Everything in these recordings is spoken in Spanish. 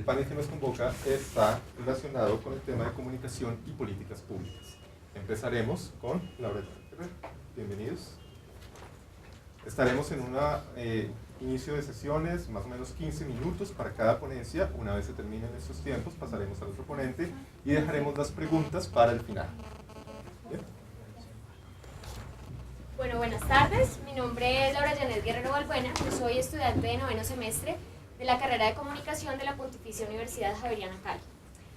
panel que nos convoca está relacionado con el tema de comunicación y políticas públicas. Empezaremos con Laura Herrera. Bienvenidos. Estaremos en un inicio de sesiones, más o menos 15 minutos para cada ponencia. Una vez se terminen estos tiempos, pasaremos al otro ponente y dejaremos las preguntas para el final. ¿Bien? Bueno, buenas tardes. Mi nombre es Laura Janet Guerrero Balbuena. Yo soy estudiante de noveno semestre de la carrera de Comunicación de la Pontificia Universidad Javeriana Cali.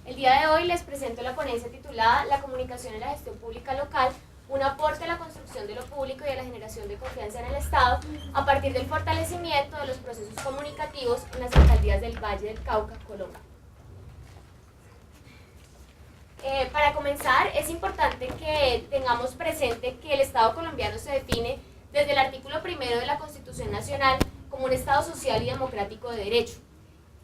El día de hoy les presento la ponencia titulada La comunicación en la gestión pública local, un aporte a la construcción de lo público y a la generación de confianza en el Estado a partir del fortalecimiento de los procesos comunicativos en las alcaldías del Valle del Cauca, Colombia. Para comenzar, es importante que tengamos presente que el Estado colombiano se define desde el artículo 1 de la Constitución Nacional como un Estado social y democrático de derecho.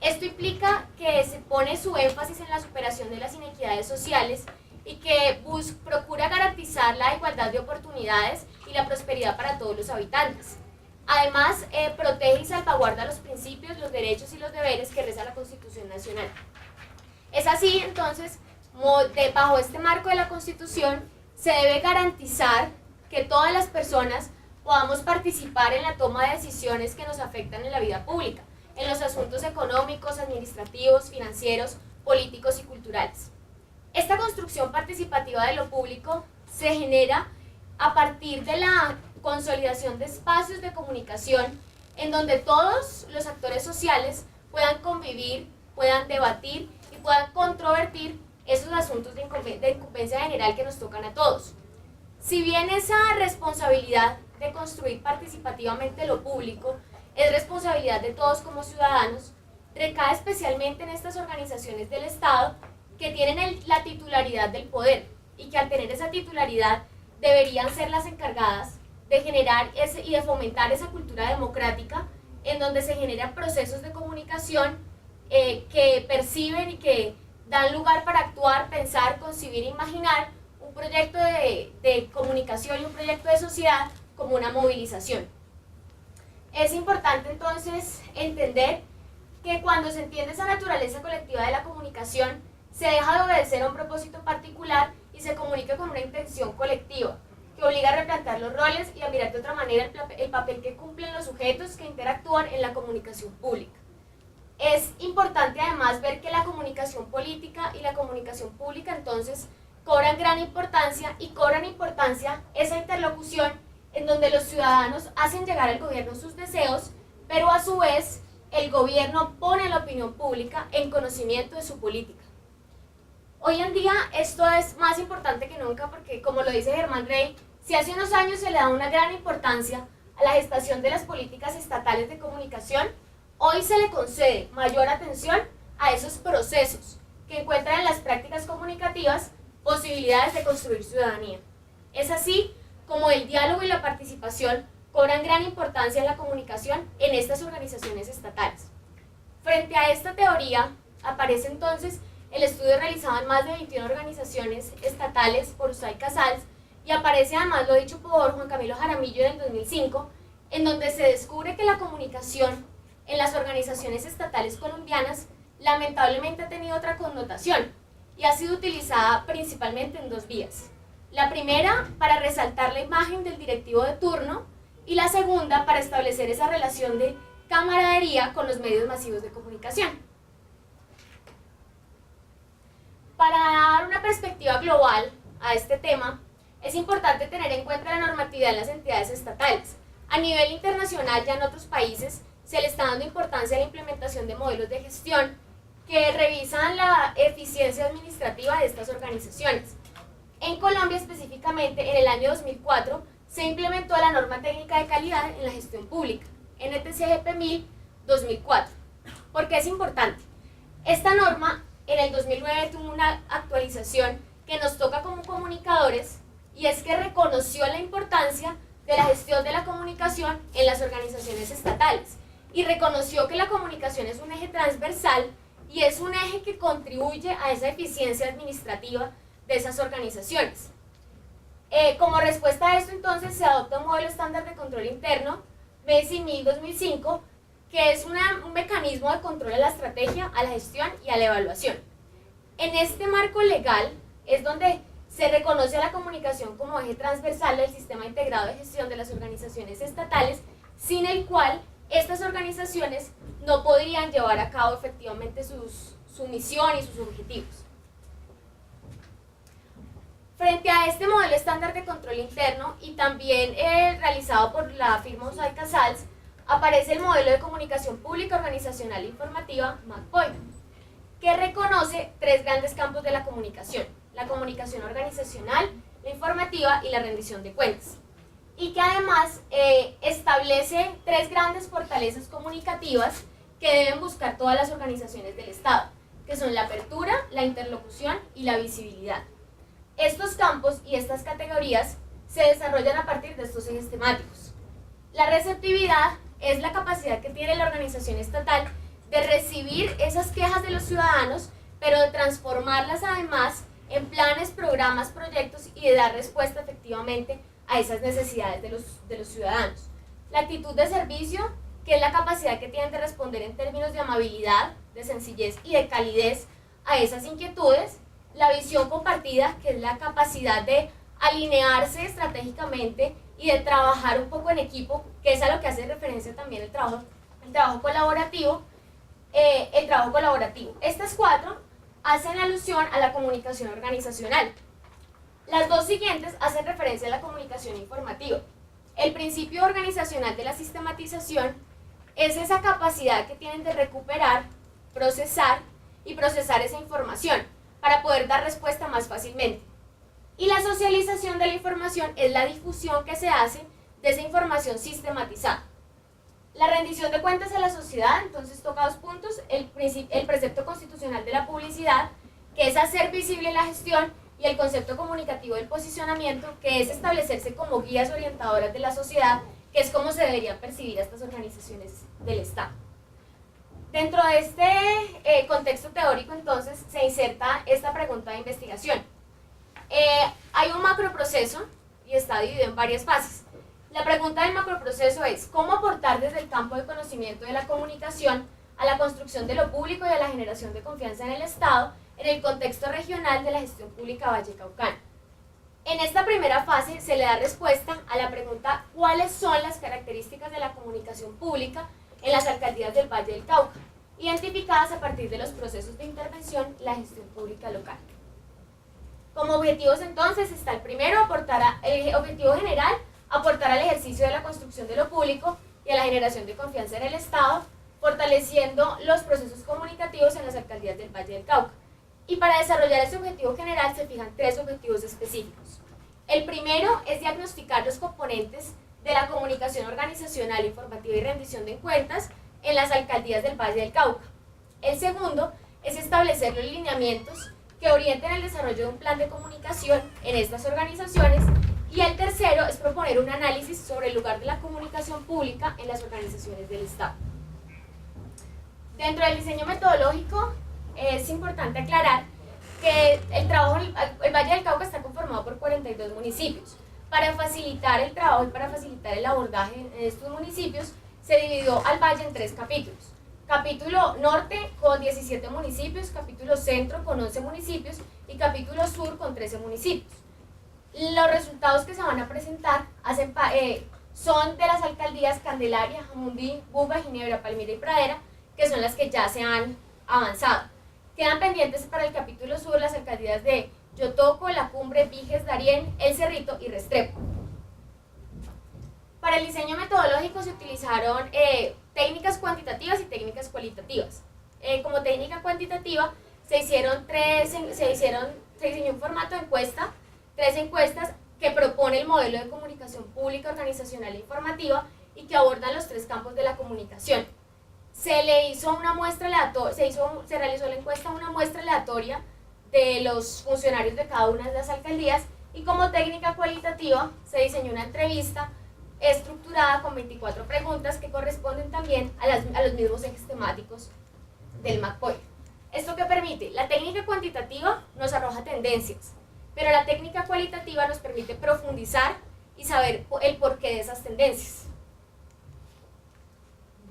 Esto implica que se pone su énfasis en la superación de las inequidades sociales y que procura garantizar la igualdad de oportunidades y la prosperidad para todos los habitantes. Además, protege y salvaguarda los principios, los derechos y los deberes que reza la Constitución Nacional. Es así, entonces, bajo este marco de la Constitución, se debe garantizar que todas las personas podamos participar en la toma de decisiones que nos afectan en la vida pública, en los asuntos económicos, administrativos, financieros, políticos y culturales. Esta construcción participativa de lo público se genera a partir de la consolidación de espacios de comunicación en donde todos los actores sociales puedan convivir, puedan debatir y puedan controvertir esos asuntos de incumbencia general que nos tocan a todos. Si bien esa responsabilidad de construir participativamente lo público es responsabilidad de todos como ciudadanos, recae especialmente en estas organizaciones del Estado que tienen la titularidad del poder y que al tener esa titularidad deberían ser las encargadas de generar y de fomentar esa cultura democrática en donde se generan procesos de comunicación que perciben y que dan lugar para actuar, pensar, concebir e imaginar un proyecto de comunicación y un proyecto de sociedad como una movilización. Es importante entonces entender que cuando se entiende esa naturaleza colectiva de la comunicación, se deja de obedecer a un propósito particular y se comunica con una intención colectiva, que obliga a replantear los roles y a mirar de otra manera el papel que cumplen los sujetos que interactúan en la comunicación pública. Es importante además ver que la comunicación política y la comunicación pública entonces cobran gran importancia y cobran importancia esa interlocución en donde los ciudadanos hacen llegar al gobierno sus deseos, pero a su vez el gobierno pone a la opinión pública en conocimiento de su política. Hoy en día esto es más importante que nunca porque, como lo dice Germán Rey, si hace unos años se le da una gran importancia a la gestación de las políticas estatales de comunicación, hoy se le concede mayor atención a esos procesos que encuentran en las prácticas comunicativas posibilidades de construir ciudadanía. Es así como el diálogo y la participación cobran gran importancia en la comunicación en estas organizaciones estatales. Frente a esta teoría, aparece entonces el estudio realizado en más de 21 organizaciones estatales por USAID Casals y aparece además lo dicho por Juan Camilo Jaramillo en el 2005, en donde se descubre que la comunicación en las organizaciones estatales colombianas lamentablemente ha tenido otra connotación y ha sido utilizada principalmente en dos vías. La primera, para resaltar la imagen del directivo de turno, y la segunda, para establecer esa relación de camaradería con los medios masivos de comunicación. Para dar una perspectiva global a este tema, es importante tener en cuenta la normatividad en las entidades estatales. A nivel internacional, ya en otros países, se le está dando importancia a la implementación de modelos de gestión que revisan la eficiencia administrativa de estas organizaciones. En Colombia específicamente, en el año 2004, se implementó la norma técnica de calidad en la gestión pública, NTCGP 1000 2004. ¿Por qué es importante? Esta norma en el 2009 tuvo una actualización que nos toca como comunicadores y es que reconoció la importancia de la gestión de la comunicación en las organizaciones estatales y reconoció que la comunicación es un eje transversal y es un eje que contribuye a esa eficiencia administrativa de esas organizaciones. Como respuesta a esto, entonces, se adopta un modelo estándar de control interno, MESI 1000 2005, que es un mecanismo de control a la estrategia, a la gestión y a la evaluación. En este marco legal es donde se reconoce a la comunicación como eje transversal del sistema integrado de gestión de las organizaciones estatales, sin el cual estas organizaciones no podrían llevar a cabo efectivamente su misión y sus objetivos. Frente a este modelo estándar de control interno y también realizado por la firma USAID Casals, aparece el modelo de comunicación pública, organizacional e informativa MACPOI, que reconoce tres grandes campos de la comunicación organizacional, la informativa y la rendición de cuentas, y que además establece tres grandes fortalezas comunicativas que deben buscar todas las organizaciones del Estado, que son la apertura, la interlocución y la visibilidad. Estos campos y estas categorías se desarrollan a partir de estos ejes temáticos. La receptividad es la capacidad que tiene la organización estatal de recibir esas quejas de los ciudadanos, pero de transformarlas además en planes, programas, proyectos y de dar respuesta efectivamente a esas necesidades de los ciudadanos. La actitud de servicio, que es la capacidad que tienen de responder en términos de amabilidad, de sencillez y de calidez a esas inquietudes. La visión compartida, que es la capacidad de alinearse estratégicamente y de trabajar un poco en equipo, que es a lo que hace referencia también el trabajo colaborativo. Estas cuatro hacen alusión a la comunicación organizacional. Las dos siguientes hacen referencia a la comunicación informativa. El principio organizacional de la sistematización es esa capacidad que tienen de recuperar, procesar esa información para poder dar respuesta más fácilmente. Y la socialización de la información es la difusión que se hace de esa información sistematizada. La rendición de cuentas a la sociedad, entonces toca dos puntos: el precepto constitucional de la publicidad, que es hacer visible la gestión, y el concepto comunicativo del posicionamiento, que es establecerse como guías orientadoras de la sociedad, que es como se deberían percibir a estas organizaciones del Estado. Dentro de este contexto teórico, entonces, se inserta esta pregunta de investigación. Hay un macroproceso y está dividido en varias fases. La pregunta del macroproceso es: ¿cómo aportar desde el campo de conocimiento de la comunicación a la construcción de lo público y a la generación de confianza en el Estado en el contexto regional de la gestión pública vallecaucana? En esta primera fase se le da respuesta a la pregunta: ¿cuáles son las características de la comunicación pública en las alcaldías del Valle del Cauca, identificadas a partir de los procesos de intervención y la gestión pública local? Como objetivos, entonces, está el primero, el objetivo general, aportar al ejercicio de la construcción de lo público y a la generación de confianza en el Estado, fortaleciendo los procesos comunicativos en las alcaldías del Valle del Cauca. Y para desarrollar ese objetivo general se fijan tres objetivos específicos. El primero es diagnosticar los componentes de la comunicación organizacional, informativa y rendición de cuentas en las alcaldías del Valle del Cauca. El segundo es establecer los lineamientos que orienten el desarrollo de un plan de comunicación en estas organizaciones. Y el tercero es proponer un análisis sobre el lugar de la comunicación pública en las organizaciones del Estado. Dentro del diseño metodológico es importante aclarar que el Valle del Cauca está conformado por 42 municipios. Para facilitar el trabajo y para facilitar el abordaje en estos municipios, se dividió al valle en tres capítulos. Capítulo norte con 17 municipios, capítulo centro con 11 municipios y capítulo sur con 13 municipios. Los resultados que se van a presentar son de las alcaldías Candelaria, Jamundí, Buga, Ginebra, Palmira y Pradera, que son las que ya se han avanzado. Quedan pendientes para el capítulo sur las alcaldías de Yotoco, La Cumbre, Viges, Darién, El Cerrito y Restrepo. Para el diseño metodológico se utilizaron técnicas cuantitativas y técnicas cualitativas. Como técnica cuantitativa se diseñó un formato de encuesta, 3 encuestas que propone el modelo de comunicación pública, organizacional e informativa y que abordan los 3 campos de la comunicación. Se realizó la encuesta a una muestra aleatoria de los funcionarios de cada una de las alcaldías, y como técnica cualitativa se diseñó una entrevista estructurada con 24 preguntas que corresponden también a los mismos ejes temáticos del MACPOI. ¿Esto qué permite? La técnica cuantitativa nos arroja tendencias, pero la técnica cualitativa nos permite profundizar y saber el porqué de esas tendencias.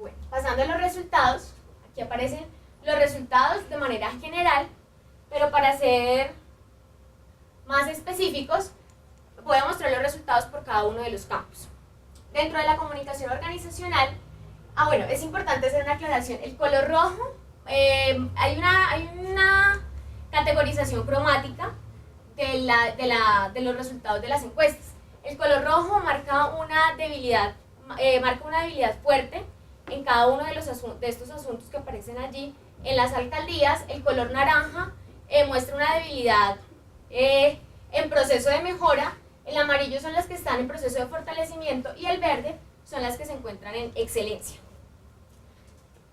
Bueno, pasando a los resultados, aquí aparecen los resultados de manera general, pero para ser más específicos, voy a mostrar los resultados por cada uno de los campos. Dentro de la comunicación organizacional, bueno, es importante hacer una aclaración. El color rojo, hay una categorización cromática de los resultados de las encuestas. El color rojo marca una debilidad fuerte en cada uno de estos asuntos que aparecen allí. En las alcaldías, el color naranja muestra una debilidad en proceso de mejora, el amarillo son las que están en proceso de fortalecimiento y el verde son las que se encuentran en excelencia.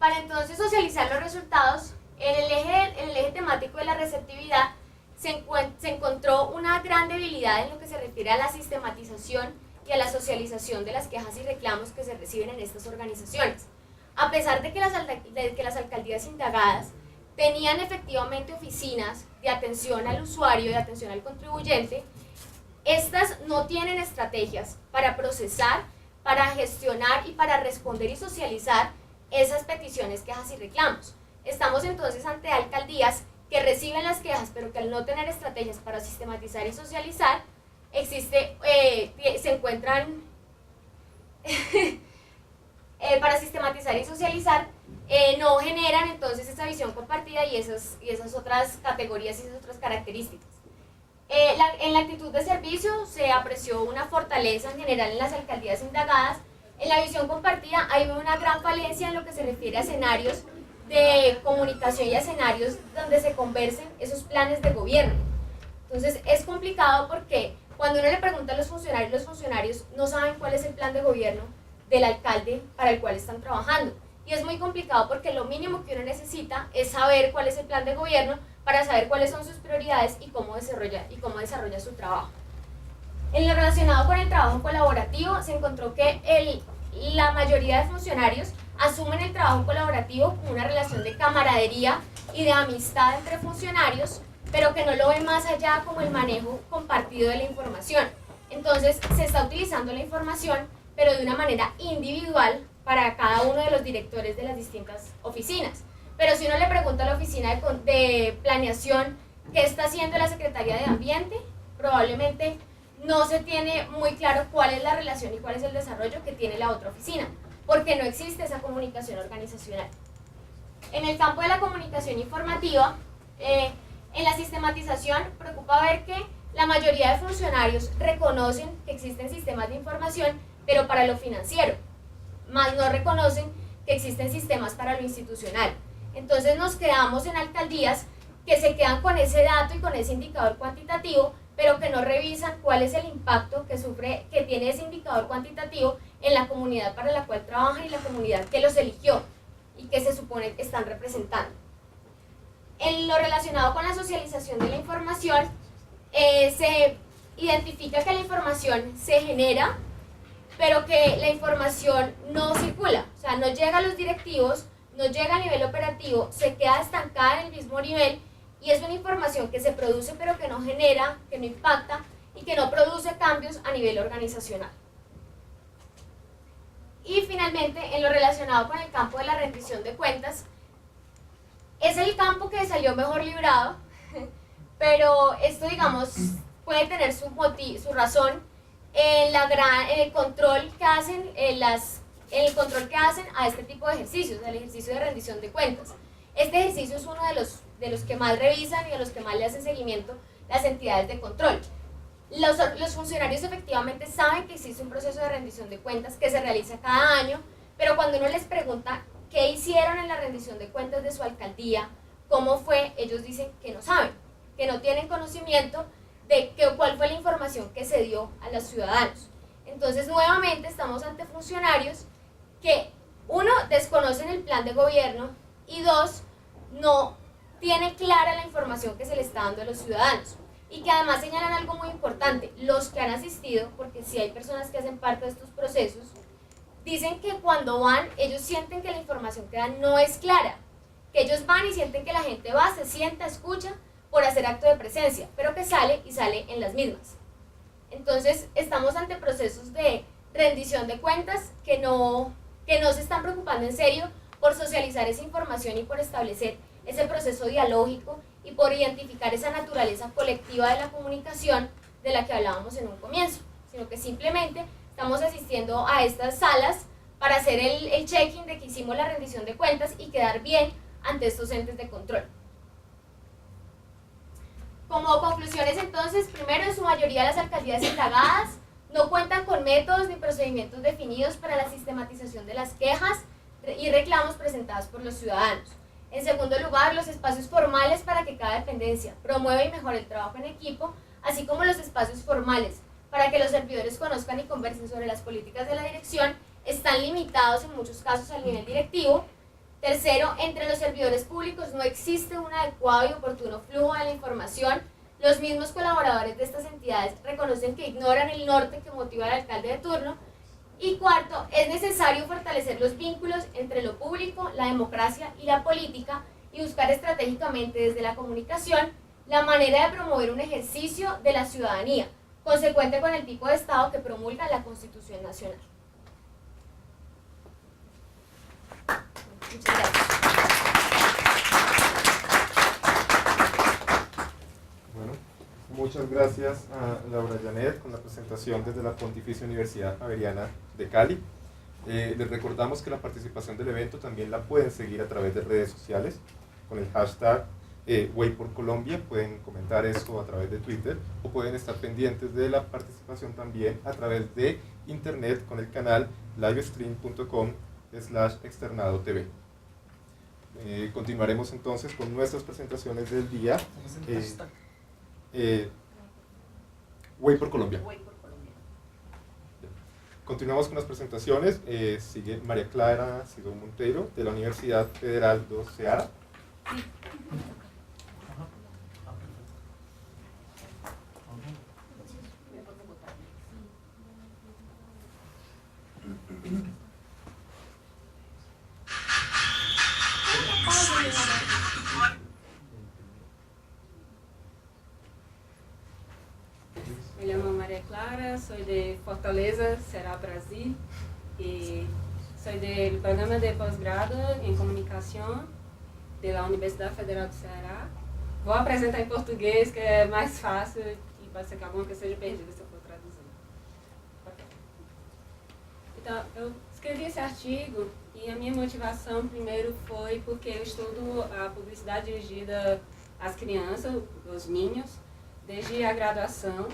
Para entonces socializar los resultados, en el eje temático de la receptividad se encontró una gran debilidad en lo que se refiere a la sistematización y a la socialización de las quejas y reclamos que se reciben en estas organizaciones. A pesar de que las alcaldías indagadas tenían efectivamente oficinas de atención al usuario, de atención al contribuyente, estas no tienen estrategias para procesar, para gestionar y para responder y socializar esas peticiones, quejas y reclamos. Estamos entonces ante alcaldías que reciben las quejas, pero que al no tener estrategias para sistematizar y socializar, se encuentran para sistematizar y socializar, no generan entonces esa visión compartida y esas otras categorías y esas otras características. En la actitud de servicio se apreció una fortaleza en general en las alcaldías indagadas. En la visión compartida hay una gran falencia en lo que se refiere a escenarios de comunicación y a escenarios donde se conversen esos planes de gobierno. Entonces es complicado porque cuando uno le pregunta a los funcionarios no saben cuál es el plan de gobierno del alcalde para el cual están trabajando. Y es muy complicado porque lo mínimo que uno necesita es saber cuál es el plan de gobierno para saber cuáles son sus prioridades y cómo desarrolla su trabajo. En lo relacionado con el trabajo colaborativo, se encontró que la mayoría de funcionarios asumen el trabajo colaborativo como una relación de camaradería y de amistad entre funcionarios, pero que no lo ven más allá como el manejo compartido de la información. Entonces, se está utilizando la información, pero de una manera individual para cada uno de los directores de las distintas oficinas. Pero si uno le pregunta a la oficina de planeación qué está haciendo la Secretaría de Ambiente, probablemente no se tiene muy claro cuál es la relación y cuál es el desarrollo que tiene la otra oficina, porque no existe esa comunicación organizacional. En el campo de la comunicación informativa, en la sistematización, preocupa ver que la mayoría de funcionarios reconocen que existen sistemas de información, pero para lo financiero, más no reconocen que existen sistemas para lo institucional. Entonces nos quedamos en alcaldías que se quedan con ese dato y con ese indicador cuantitativo, pero que no revisan cuál es el impacto que tiene ese indicador cuantitativo en la comunidad para la cual trabajan y la comunidad que los eligió y que se supone que están representando. En lo relacionado con la socialización de la información, se identifica que la información se genera, pero que la información no circula, o sea, no llega a los directivos, no llega a nivel operativo, se queda estancada en el mismo nivel y es una información que se produce pero que no genera, que no impacta y que no produce cambios a nivel organizacional. Y finalmente, en lo relacionado con el campo de la rendición de cuentas, es el campo que salió mejor librado, pero esto, digamos, puede tener su razón en el control que hacen a este tipo de ejercicios, el ejercicio de rendición de cuentas. Este ejercicio es uno de los que más revisan y de los que más le hacen seguimiento las entidades de control. Los funcionarios efectivamente saben que existe un proceso de rendición de cuentas que se realiza cada año, pero cuando uno les pregunta qué hicieron en la rendición de cuentas de su alcaldía, cómo fue, ellos dicen que no saben, que no tienen conocimiento de cuál fue la información que se dio a los ciudadanos. Entonces, nuevamente estamos ante funcionarios que, uno, desconocen el plan de gobierno y dos, no tienen clara la información que se le está dando a los ciudadanos. Y que además señalan algo muy importante, los que han asistido, porque si hay personas que hacen parte de estos procesos, dicen que cuando van, ellos sienten que la información que dan no es clara, que ellos van y sienten que la gente va, se sienta, escucha, por hacer acto de presencia, pero que sale en las mismas. Entonces, estamos ante procesos de rendición de cuentas que que no se están preocupando en serio por socializar esa información y por establecer ese proceso dialógico y por identificar esa naturaleza colectiva de la comunicación de la que hablábamos en un comienzo, sino que simplemente estamos asistiendo a estas salas para hacer el check-in de que hicimos la rendición de cuentas y quedar bien ante estos entes de control. Como conclusiones entonces, primero, en su mayoría las alcaldías indagadas no cuentan con métodos ni procedimientos definidos para la sistematización de las quejas y reclamos presentados por los ciudadanos. En segundo lugar, los espacios formales para que cada dependencia promueva y mejore el trabajo en equipo, así como los espacios formales para que los servidores conozcan y conversen sobre las políticas de la dirección, están limitados en muchos casos al nivel directivo. Tercero, entre los servidores públicos no existe un adecuado y oportuno flujo de la información. Los mismos colaboradores de estas entidades reconocen que ignoran el norte que motiva al alcalde de turno. Y cuarto, es necesario fortalecer los vínculos entre lo público, la democracia y la política y buscar estratégicamente desde la comunicación la manera de promover un ejercicio de la ciudadanía, consecuente con el tipo de Estado que promulga la Constitución Nacional. Muchas gracias. Bueno, muchas gracias a Laura Janet con la presentación desde la Pontificia Universidad Javeriana de Cali. Les recordamos que la participación del evento también la pueden seguir a través de redes sociales con el hashtag Way por Colombia. Pueden comentar eso a través de Twitter o pueden estar pendientes de la participación también a través de internet con el canal livestream.com/externadotv. Continuaremos entonces con nuestras presentaciones del día. Way por Colombia. Continuamos con las presentaciones. Sigue María Clara Sidón Monteiro de la Universidad Federal do Ceará. Me llamo María Clara, soy de Fortaleza, Ceará, Brasil, y soy del programa de posgrado en comunicación de la Universidad Federal do Ceará. Vou apresentar em português, que é mais fácil e pode ser que alguma coisa seja perdida se eu for traduzir. Então, eu escrevi esse artigo e a minha motivação primeiro foi porque eu estudo a publicidade dirigida às crianças, os ninhos, desde a graduação.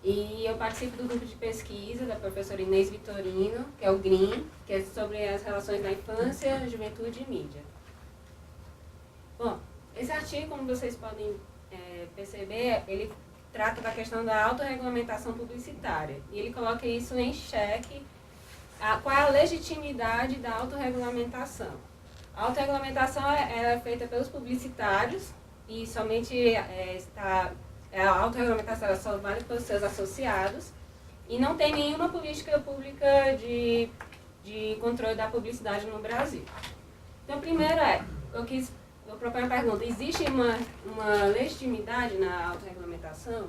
E eu participo do grupo de pesquisa da professora Inês Vitorino, que é o GRIM, que é sobre as relações da infância, juventude e mídia. Bom, esse artigo, como vocês podem perceber, ele trata da questão da autorregulamentação publicitária. E ele coloca isso em xeque, qual é a legitimidade da autorregulamentação. A autorregulamentação é feita pelos publicitários e somente a autorregulamentação só vale para os seus associados e não tem nenhuma política pública de controle da publicidade no Brasil. Então, primeiro eu proponho a pergunta, existe uma legitimidade na autorregulamentação?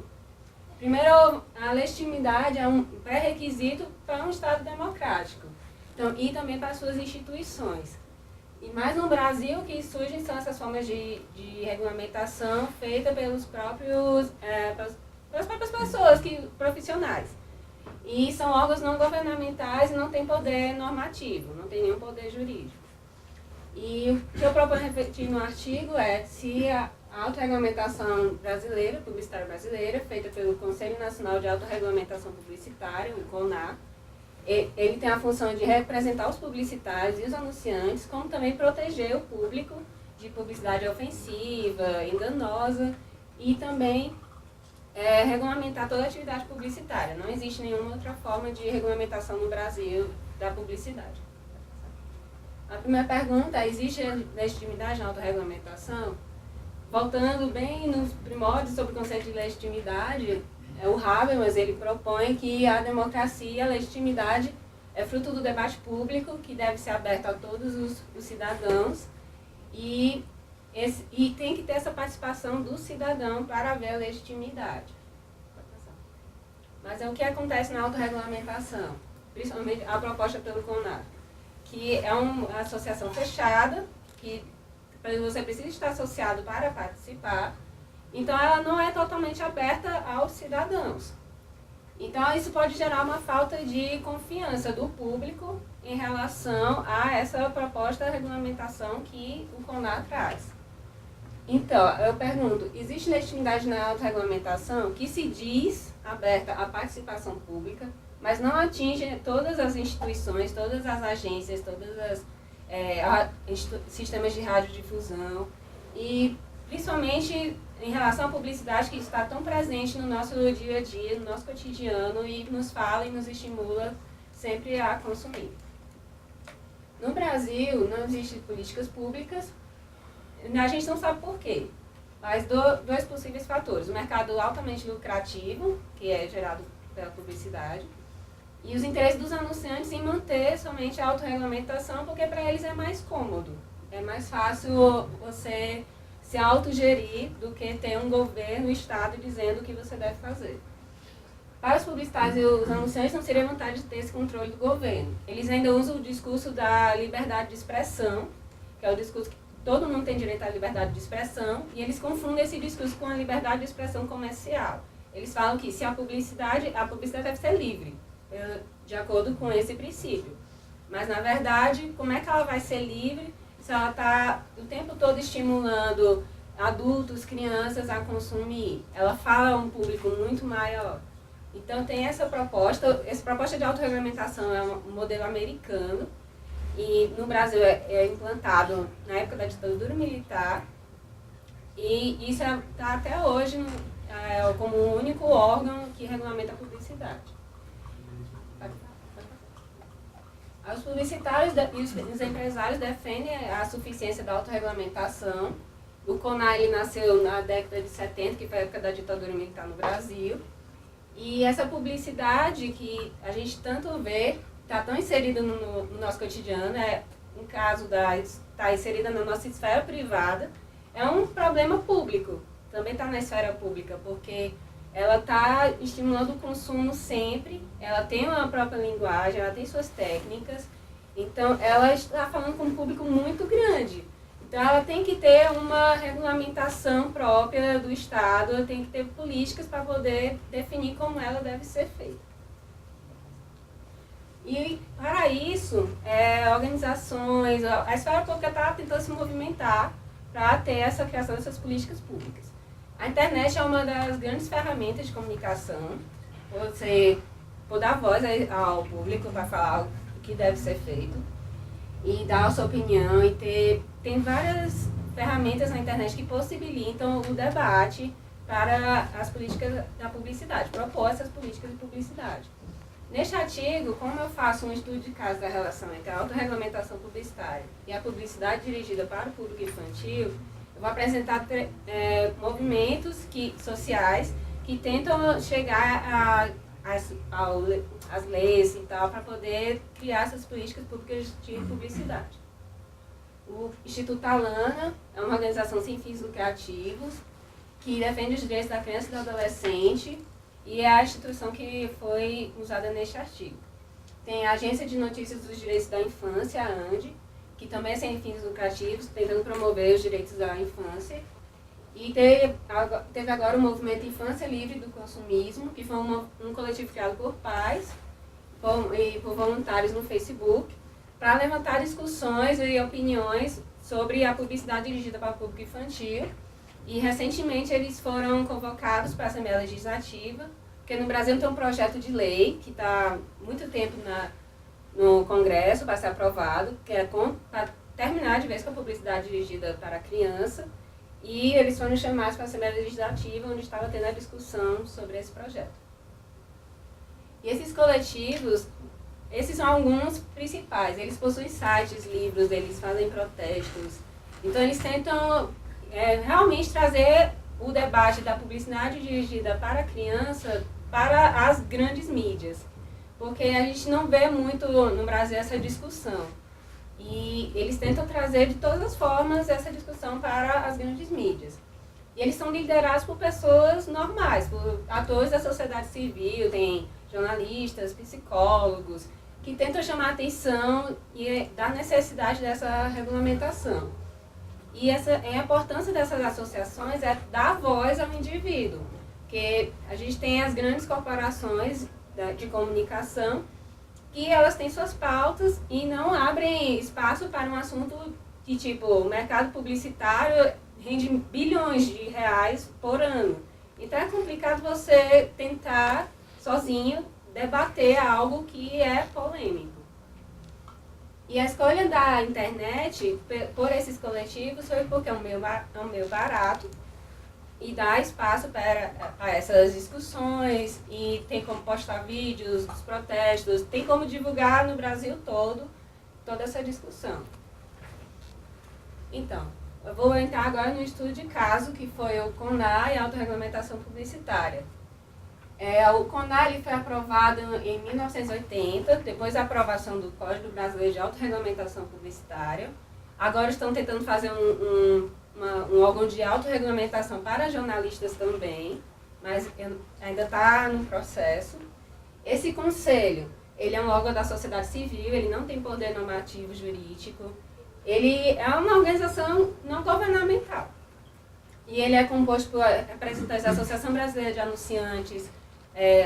Primeiro, a legitimidade é um pré-requisito para um Estado democrático, então, e também para suas instituições. E mais no Brasil, o que surgem são essas formas de regulamentação feitas pelas próprias pessoas, profissionais. E são órgãos não governamentais e não têm poder normativo, não tem nenhum poder jurídico. E o que eu proponho refletir no artigo é se a autorregulamentação brasileira, publicitária brasileira, feita pelo Conselho Nacional de Autorregulamentação Publicitária, o CONAR, ele tem a função de representar os publicitários e os anunciantes, como também proteger o público de publicidade ofensiva, enganosa e também regulamentar toda a atividade publicitária. Não existe nenhuma outra forma de regulamentação no Brasil da publicidade. A primeira pergunta, existe legitimidade na autorregulamentação? Voltando bem nos primórdios sobre o conceito de legitimidade, o Habermas, ele propõe que a democracia e a legitimidade é fruto do debate público, que deve ser aberto a todos os cidadãos, e tem que ter essa participação do cidadão para haver a legitimidade. Mas o que acontece na autorregulamentação, principalmente a proposta pelo CONAR? que é uma associação fechada, que você precisa estar associado para participar. Então, ela não é totalmente aberta aos cidadãos. Então, isso pode gerar uma falta de confiança do público em relação a essa proposta de regulamentação que o CONAR traz. Então, eu pergunto, existe legitimidade na autorregulamentação que se diz aberta à participação pública, mas não atinge todas as instituições, todas as agências, todos os sistemas de radiodifusão e, principalmente, em relação à publicidade que está tão presente no nosso dia a dia, no nosso cotidiano e nos fala e nos estimula sempre a consumir. No Brasil, não existem políticas públicas, a gente não sabe por quê, mas dois possíveis fatores. O mercado altamente lucrativo, que é gerado pela publicidade, e os interesses dos anunciantes em manter somente a autorregulamentação, porque para eles é mais cômodo. É mais fácil você se autogerir do que ter um governo, um Estado dizendo o que você deve fazer. Para os publicitários e os anunciantes não seria vontade de ter esse controle do governo. Eles ainda usam o discurso da liberdade de expressão, que é o discurso que todo mundo tem direito à liberdade de expressão, e eles confundem esse discurso com a liberdade de expressão comercial. Eles falam que se a publicidade deve ser livre, de acordo com esse princípio. Mas, na verdade, como é que ela vai ser livre se ela está o tempo todo estimulando adultos, crianças a consumir? Ela fala a um público muito maior. Então, tem essa proposta de autorregulamentação é um modelo americano, e no Brasil é implantado na época da ditadura militar, e isso está até hoje como o único órgão que regulamenta a publicidade. Os publicitários e os empresários defendem a suficiência da autorregulamentação. O CONAR ele nasceu na década de 70, que foi a época da ditadura militar no Brasil. E essa publicidade que a gente tanto vê, está tão inserida no nosso cotidiano, no caso está inserida na nossa esfera privada, é um problema público, também está na esfera pública, porque ela está estimulando o consumo sempre, ela tem uma própria linguagem, ela tem suas técnicas, então ela está falando com um público muito grande. Então ela tem que ter uma regulamentação própria do Estado, ela tem que ter políticas para poder definir como ela deve ser feita. E para isso, organizações, a esfera pública está tentando se movimentar para ter essa criação dessas políticas públicas. A internet é uma das grandes ferramentas de comunicação. Você pode dar voz ao público para falar o que deve ser feito e dar a sua opinião. E tem várias ferramentas na internet que possibilitam o debate para as políticas da publicidade, propor essas políticas de publicidade. Neste artigo, como eu faço um estudo de caso da relação entre a autorregulamentação publicitária e a publicidade dirigida para o público infantil, eu vou apresentar movimentos sociais que tentam chegar às leis e tal, para poder criar essas políticas públicas de publicidade. O Instituto Alana é uma organização sem fins lucrativos que defende os direitos da criança e do adolescente e é a instituição que foi usada neste artigo. Tem a Agência de Notícias dos Direitos da Infância, a ANDI, que também é sem fins lucrativos, tentando promover os direitos da infância. E teve agora o movimento Infância Livre do Consumismo, que foi um coletivo criado por pais e por voluntários no Facebook, para levantar discussões e opiniões sobre a publicidade dirigida para o público infantil. E recentemente eles foram convocados para a Assembleia Legislativa, porque no Brasil tem um projeto de lei que está há muito tempo no Congresso para ser aprovado, que é para terminar de vez com a publicidade dirigida para a criança, e eles foram chamados para a Assembleia Legislativa, onde estava tendo a discussão sobre esse projeto. E esses coletivos, esses são alguns principais, eles possuem sites, livros, eles fazem protestos, então eles tentam realmente trazer o debate da publicidade dirigida para a criança para as grandes mídias. Porque a gente não vê muito no Brasil essa discussão. E eles tentam trazer de todas as formas essa discussão para as grandes mídias. E eles são liderados por pessoas normais, por atores da sociedade civil, tem jornalistas, psicólogos, que tentam chamar a atenção da necessidade dessa regulamentação. E a importância dessas associações é dar voz ao indivíduo, porque a gente tem as grandes corporações de comunicação que elas têm suas pautas e não abrem espaço para um assunto que, tipo, o mercado publicitário rende bilhões de reais por ano. Então é complicado você tentar, sozinho, debater algo que é polêmico. E a escolha da internet por esses coletivos foi porque é um meio barato e dá espaço para essas discussões, e tem como postar vídeos dos protestos, tem como divulgar no Brasil todo toda essa discussão. Então, eu vou entrar agora no estudo de caso, que foi o CONAR e a autorregulamentação publicitária. O CONAR ele foi aprovado em 1980, depois da aprovação do Código Brasileiro de Autorregulamentação Publicitária. Agora estão tentando fazer um órgão de autorregulamentação para jornalistas também, mas ainda está no processo. Esse conselho, ele é um órgão da sociedade civil, ele não tem poder normativo jurídico, ele é uma organização não governamental. E ele é composto por representantes da Associação Brasileira de Anunciantes,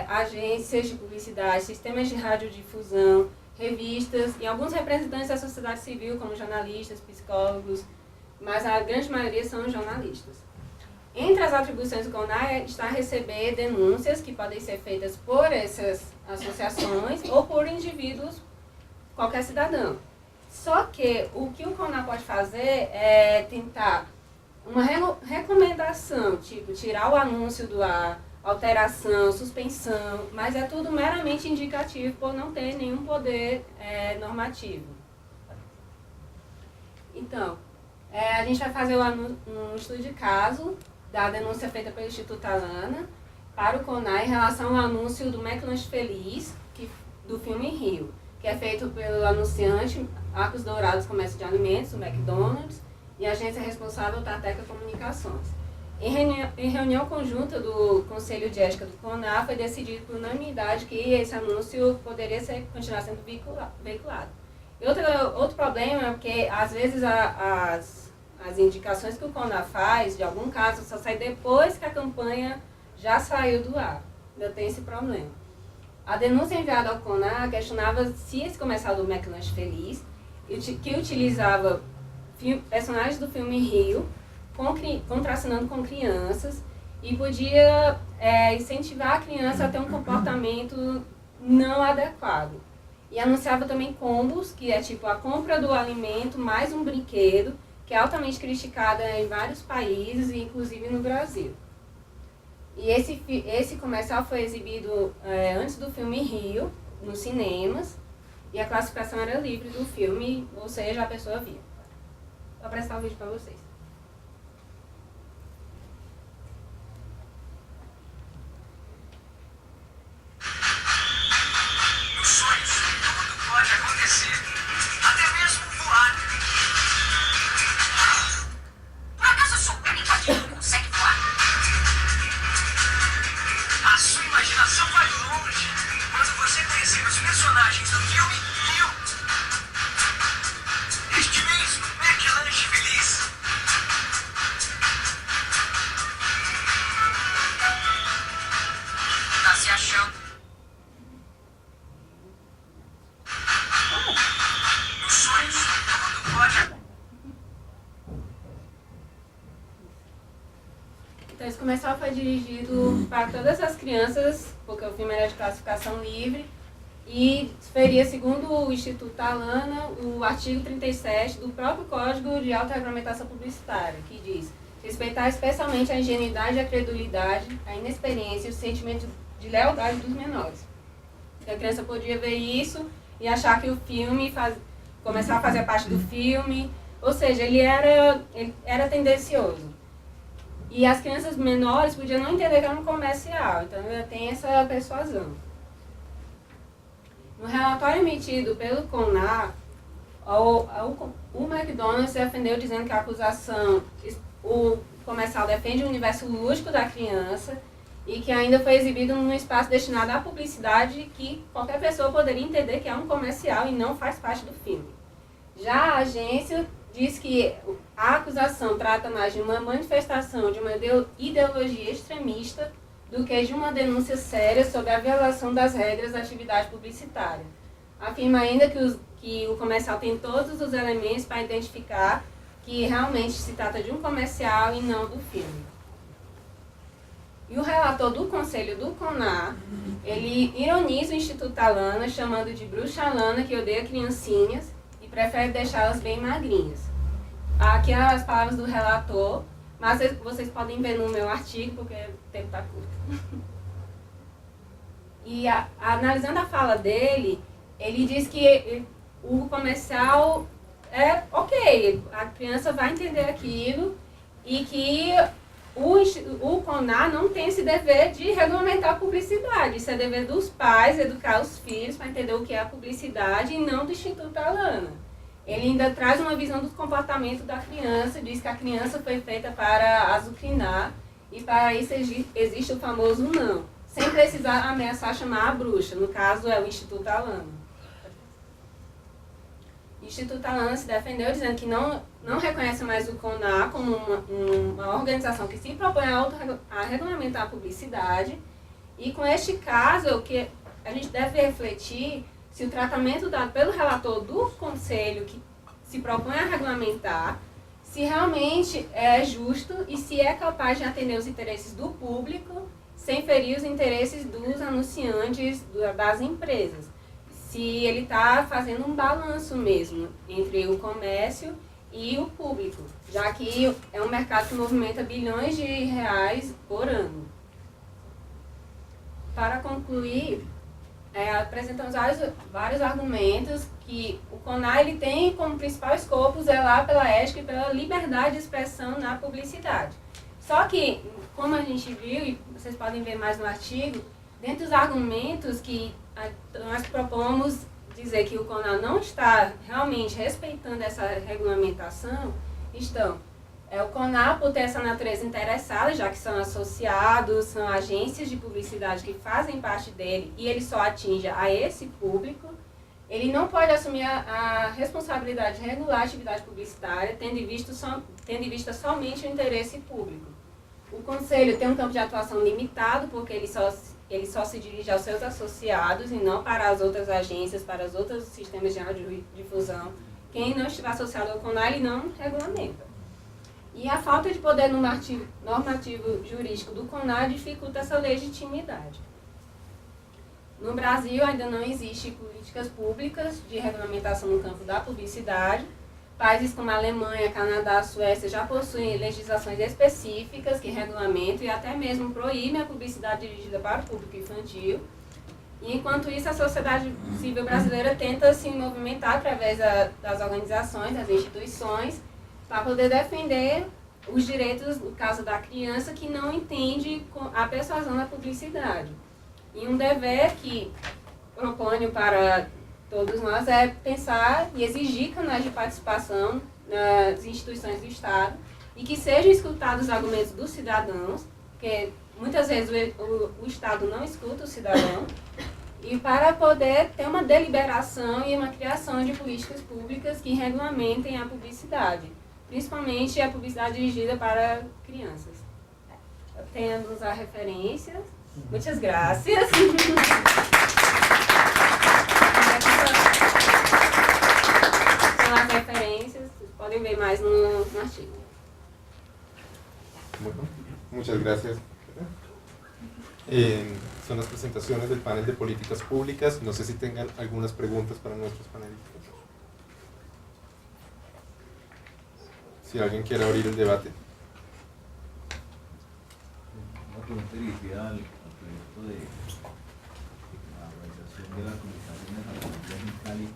agências de publicidade, sistemas de radiodifusão, revistas e alguns representantes da sociedade civil, como jornalistas, psicólogos, mas a grande maioria são jornalistas. Entre as atribuições do CONAR está receber denúncias que podem ser feitas por essas associações ou por indivíduos, qualquer cidadão. Só que o que o CONAR pode fazer é tentar uma recomendação, tipo tirar o anúncio do ar, alteração, suspensão, mas é tudo meramente indicativo por não ter nenhum poder normativo. Então, a gente vai fazer um estudo de caso da denúncia feita pelo Instituto Alana para o CONAR em relação ao anúncio do McLanche Feliz, do filme Rio, que é feito pelo anunciante Arcos Dourados Comércio de Alimentos, o McDonald's, e a agência responsável Tarteca Comunicações. Em reunião conjunta do Conselho de Ética do CONAR, foi decidido por unanimidade que esse anúncio poderia continuar sendo veiculado. E outro problema é porque, às vezes, as indicações que o CONAR faz, de algum caso, só sai depois que a campanha já saiu do ar. Ainda tem esse problema. A denúncia enviada ao CONAR questionava se esse comercial do McLanche Feliz, que utilizava personagens do filme Rio, contracenando com crianças, e podia incentivar a criança a ter um comportamento não adequado. E anunciava também combos, que é tipo a compra do alimento mais um brinquedo, que é altamente criticada em vários países, inclusive no Brasil. E esse comercial foi exibido antes do filme Rio, nos cinemas, e a classificação era livre do filme, ou seja, a pessoa via. Vou apresentar o vídeo para vocês. Então, esse comercial foi dirigido para todas as crianças, porque o filme era de classificação livre, e feria, segundo o Instituto Alana, o artigo 37 do próprio Código de Autorregulamentação Publicitária, que diz: respeitar especialmente a ingenuidade, a credulidade, a inexperiência e o sentimento de lealdade dos menores. A criança podia ver isso e achar que o filme começar a fazer parte do filme, ou seja, ele era tendencioso. E as crianças menores podiam não entender que era um comercial, então tem essa persuasão. No relatório emitido pelo CONAR, o McDonald's se defendeu dizendo que a acusação, o comercial defende o universo lúdico da criança e que ainda foi exibido num espaço destinado à publicidade que qualquer pessoa poderia entender que é um comercial e não faz parte do filme. Já a agência diz que a acusação trata mais de uma manifestação de uma ideologia extremista do que de uma denúncia séria sobre a violação das regras da atividade publicitária. Afirma ainda que o comercial tem todos os elementos para identificar que realmente se trata de um comercial e não do filme. E o relator do Conselho do CONAR, ele ironiza o Instituto Alana, chamando de bruxa Alana que odeia criancinhas e prefere deixá-las bem magrinhas. Aqui as palavras do relator, mas vocês podem ver no meu artigo, porque o tempo está curto. E analisando a fala dele, ele diz que o comercial é ok, a criança vai entender aquilo e que o CONAR não tem esse dever de regulamentar a publicidade. Isso é dever dos pais, educar os filhos para entender o que é a publicidade e não do Instituto Alana. Ele ainda traz uma visão do comportamento da criança, diz que a criança foi feita para azucrinar e para isso existe o famoso não, sem precisar ameaçar chamar a bruxa, no caso é o Instituto Alana. O Instituto Alana se defendeu dizendo que não reconhece mais o CONAR como uma organização que se propõe a regulamentar a publicidade. E com este caso, o que a gente deve refletir se o tratamento dado pelo relator do Conselho, que se propõe a regulamentar, se realmente é justo e se é capaz de atender os interesses do público sem ferir os interesses dos anunciantes das empresas. Se ele está fazendo um balanço mesmo entre o comércio e o público, já que é um mercado que movimenta bilhões de reais por ano. Para concluir, apresentamos vários argumentos que o CONAR ele tem como principal escopo zelar pela ética e pela liberdade de expressão na publicidade. Só que, como a gente viu, e vocês podem ver mais no artigo, dentre os argumentos que nós propomos dizer que o CONAR não está realmente respeitando essa regulamentação, estão o CONAR por ter essa natureza interessada, já que são associados, são agências de publicidade que fazem parte dele e ele só atinge a esse público. Ele não pode assumir a responsabilidade de regular a atividade publicitária, tendo em vista somente o interesse público. O Conselho tem um campo de atuação limitado, porque ele só se dirige aos seus associados e não para as outras agências, para os outros sistemas de radiodifusão. Quem não estiver associado ao CONAR, ele não regulamenta. E a falta de poder normativo jurídico do CONAR dificulta essa legitimidade. No Brasil, ainda não existem políticas públicas de regulamentação no campo da publicidade. Países como a Alemanha, Canadá, Suécia já possuem legislações específicas que regulamentam e até mesmo proíbem a publicidade dirigida para o público infantil. E, enquanto isso, a sociedade civil brasileira tenta se movimentar através das organizações, das instituições, para poder defender os direitos, no caso da criança, que não entende a persuasão da publicidade. E um dever que proponho para todos nós é pensar e exigir canais de participação nas instituições do Estado e que sejam escutados os argumentos dos cidadãos, porque muitas vezes o Estado não escuta o cidadão, e para poder ter uma deliberação e uma criação de políticas públicas que regulamentem a publicidade, principalmente a publicidade dirigida para crianças. Temos as referências. Muitas graças. São as referencias, vocês podem ver mais no artigo. Bueno, muchas gracias. Son las presentaciones del panel de políticas públicas. No sé si tengan algunas preguntas para nuestros panelistas. Si alguien quiere abrir el debate. Una pregunta dirigida al proyecto de la organización de las comunicaciones a la comunidad en Cali.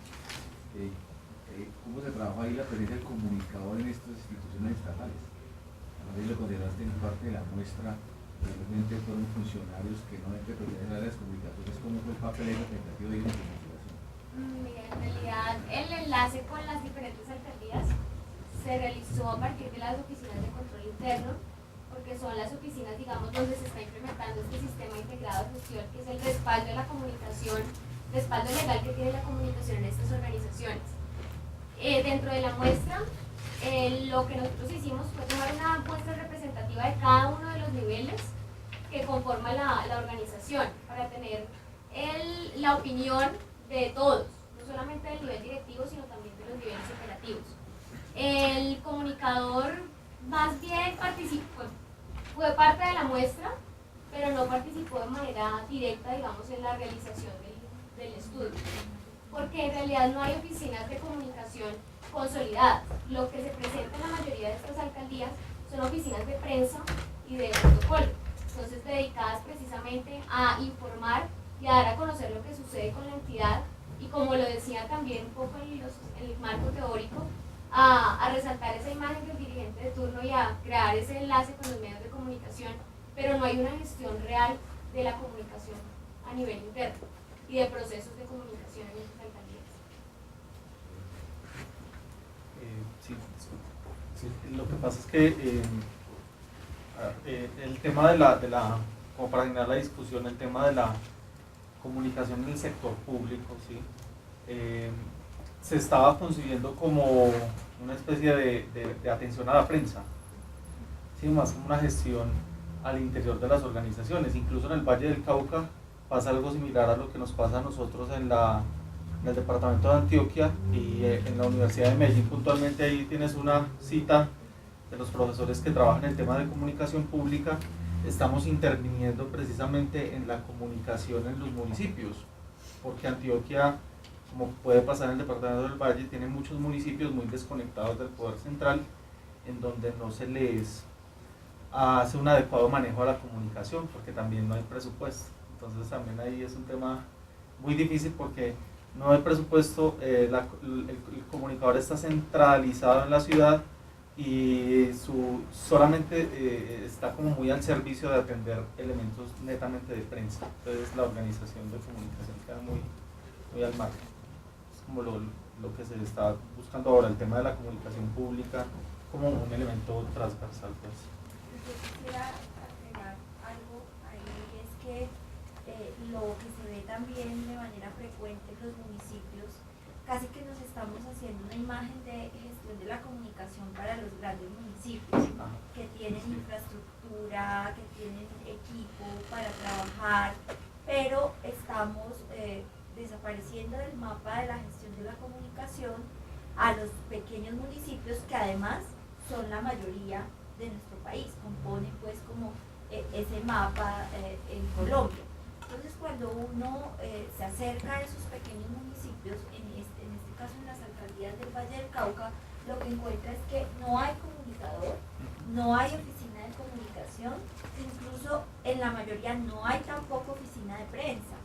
¿Cómo se trabaja ahí la presencia del comunicador en estas instituciones estatales? No sé si lo consideraste en parte de la muestra, realmente fueron funcionarios que no pertenecen a las comunicaciones. ¿Cómo fue el papel representativo de ellos en la investigación? Mira, en realidad el enlace con las diferentes alcaldías se realizó a partir de las oficinas de control interno, porque son las oficinas, digamos, donde se está implementando este sistema integrado de gestión, que es el respaldo de la comunicación, respaldo legal que tiene la comunicación en estas organizaciones. Dentro de la muestra, lo que nosotros hicimos fue tomar una muestra representativa de cada uno de los niveles que conforma la organización, para tener la opinión de todos, no solamente del nivel directivo, sino también de los niveles operativos. El comunicador más bien participó, fue parte de la muestra, pero no participó de manera directa, digamos, en la realización del estudio, porque en realidad no hay oficinas de comunicación consolidadas. Lo que se presenta en la mayoría de estas alcaldías son oficinas de prensa y de protocolo, entonces dedicadas precisamente a informar y a dar a conocer lo que sucede con la entidad, y como lo decía también un poco en el marco teórico, a resaltar esa imagen del dirigente de turno y a crear ese enlace con los medios de comunicación, pero no hay una gestión real de la comunicación a nivel interno y de procesos de comunicación en estas alcaldías. Sí, lo que pasa es que el tema como para generar la discusión, el tema de la comunicación en el sector público, ¿sí? Se estaba concibiendo como una especie de atención a la prensa, ¿sí? Más como una gestión al interior de las organizaciones. Incluso en el Valle del Cauca pasa algo similar a lo que nos pasa a nosotros en el departamento de Antioquia y en la Universidad de Medellín. Puntualmente ahí tienes una cita de los profesores que trabajan en el tema de comunicación pública. Estamos interviniendo precisamente en la comunicación en los municipios, porque Antioquia, como puede pasar en el departamento del Valle, tiene muchos municipios muy desconectados del poder central, en donde no se les hace un adecuado manejo a la comunicación, porque también no hay presupuesto. Entonces también ahí es un tema muy difícil, porque no hay presupuesto, el comunicador está centralizado en la ciudad y solamente está como muy al servicio de atender elementos netamente de prensa. Entonces la organización de comunicación queda muy al margen. Es como lo que se está buscando ahora, el tema de la comunicación pública como un elemento transversal. Pues. Yo quisiera agregar algo ahí, es que lo que se ve también de manera frecuente en los municipios, casi que nos estamos haciendo una imagen de gestión de la comunicación para los grandes municipios, que tienen infraestructura, que tienen equipo para trabajar, pero estamos desapareciendo del mapa de la gestión de la comunicación a los pequeños municipios, que además son la mayoría de nuestro país, componen pues como ese mapa en Colombia. Entonces cuando uno se acerca a esos pequeños municipios, en este caso en las alcaldías del Valle del Cauca, lo que encuentra es que no hay comunicador, no hay oficina de comunicación, incluso en la mayoría no hay tampoco oficina de prensa.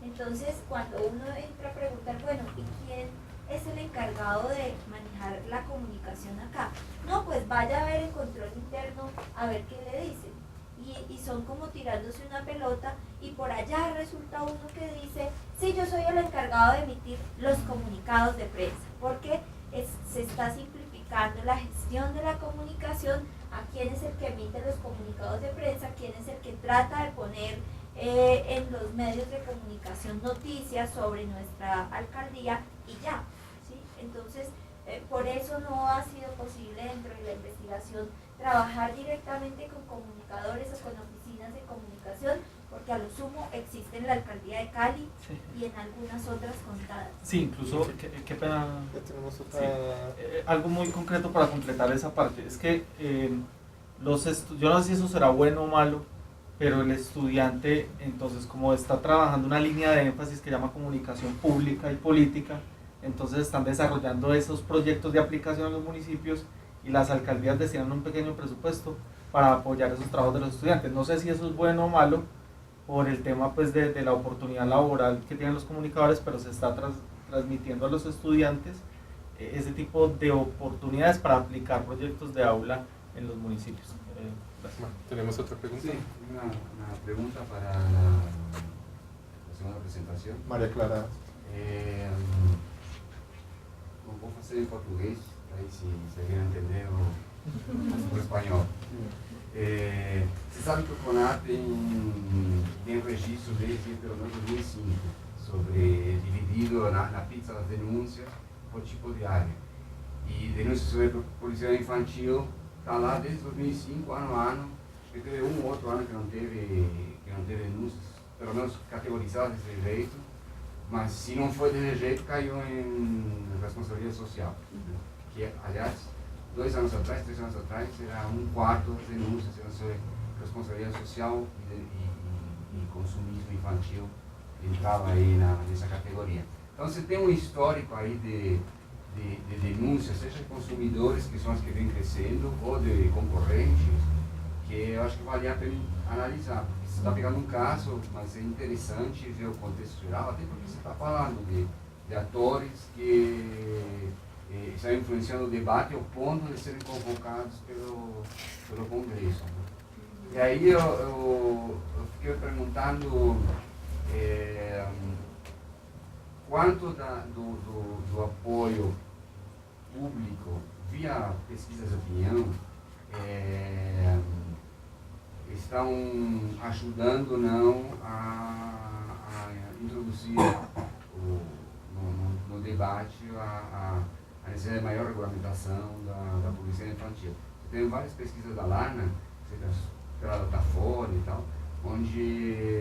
Entonces cuando uno entra a preguntar, bueno, ¿y quién es el encargado de manejar la comunicación acá? No, pues vaya a ver el control interno a ver qué le dicen. Y son como tirándose una pelota, y por allá resulta uno que dice, sí, yo soy el encargado de emitir los comunicados de prensa, porque se está simplificando la gestión de la comunicación a quién es el que emite los comunicados de prensa, quién es el que trata de poner en los medios de comunicación noticias sobre nuestra alcaldía y ya, ¿sí? Entonces, por eso no ha sido posible dentro de la investigación trabajar directamente con comunicadores o con oficinas de comunicación, porque a lo sumo existe en la alcaldía de Cali, sí, y en algunas otras contadas. Sí, incluso, qué pena. Ya tenemos otra... Sí, algo muy concreto para completar esa parte, es que yo no sé si eso será bueno o malo, pero el estudiante, entonces, como está trabajando una línea de énfasis que llama comunicación pública y política, entonces están desarrollando esos proyectos de aplicación en los municipios, y las alcaldías destinan un pequeño presupuesto para apoyar esos trabajos de los estudiantes. No sé si eso es bueno o malo por el tema pues de la oportunidad laboral que tienen los comunicadores, pero se está transmitiendo a los estudiantes ese tipo de oportunidades para aplicar proyectos de aula en los municipios. ¿Tenemos otra pregunta? Sí, una pregunta para la segunda presentación. María Clara. Vou fazer em português, aí se alguém entender por espanhol. Você sabe que o CONAR tem registro desde pelo menos 2005, dividido na pizza das denúncias por tipo de área. E denúncias sobre polícia infantil está lá desde 2005, ano a ano. Acho que teve um ou outro ano que não teve denúncias, pelo menos categorizadas desse jeito. Mas se não foi desse jeito, caiu em responsabilidade social. Que, aliás, 3 anos atrás, era um quarto das denúncias sobre responsabilidade social e consumismo infantil, entrava aí nessa categoria. Então você tem um histórico aí de denúncias, seja de consumidores, que são as que vêm crescendo, ou de concorrentes, que eu acho que vale a pena analisar. Porque você está pegando um caso, mas é interessante ver o contexto geral, até porque você está falando de atores que estão influenciando o debate ao ponto de serem convocados pelo Congresso. Né? E aí eu fiquei perguntando quanto do apoio público via pesquisas de opinião estão ajudando ou não a introduzir no debate a necessidade de maior regulamentação da publicidade infantil. Tem várias pesquisas da Lana, pela Datafolha e tal, onde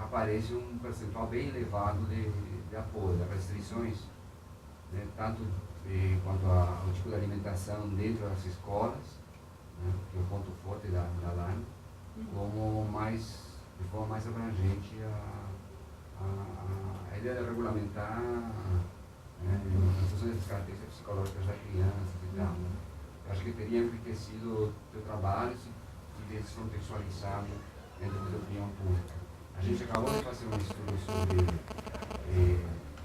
aparece um percentual bem elevado de apoio, de restrições, né, tanto quanto ao tipo de alimentação dentro das escolas, né, que é o ponto forte da Lana, como de forma mais abrangente a ideia de regulamentar em função das características psicológicas da criança e tal. Né. Eu acho que teria enriquecido o teu trabalho se tivesse contextualizado dentro da opinião pública. A gente acabou de fazer um estudo sobre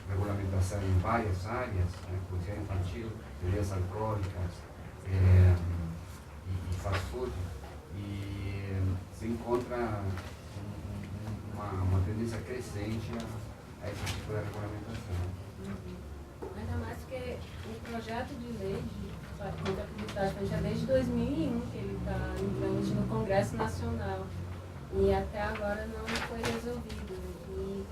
regulamentação em várias áreas, né, polícia infantil, bebidas alcoólicas e fast food, e se encontra uma tendência crescente a esse tipo de regulamentação. Ainda mais que o projeto de lei contra a publicidade infantil é desde 2001 que ele está em trâmite no Congresso Nacional e até agora não foi resolvido. E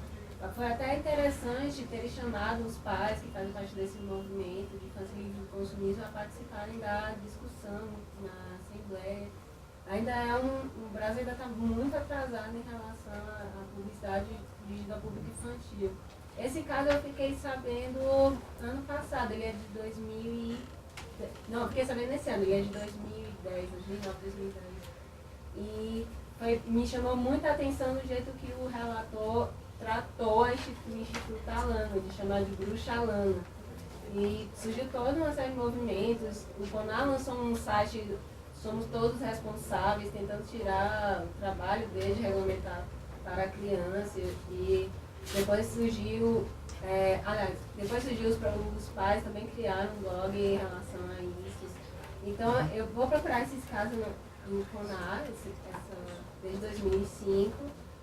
foi até interessante ter chamado os pais que fazem parte desse movimento de infância livre do consumismo a participarem da discussão na Assembleia. Ainda o Brasil ainda está muito atrasado em relação à publicidade dirigida ao público infantil. Esse caso eu fiquei sabendo ano passado, ele é de 2000 não, fiquei sabendo esse ano, ele é de 2010, 2009, 2010. E me chamou muita atenção do jeito que o relator tratou o Instituto Alana, de chamar de bruxa Alana. E surgiu toda uma série de movimentos. O CONAR lançou um site, somos todos responsáveis, tentando tirar o trabalho dele de regulamentar para a criança. E depois surgiu, os pais também criaram um blog em relação a isso. Então eu vou procurar esses casos no CONAR, desde 2005,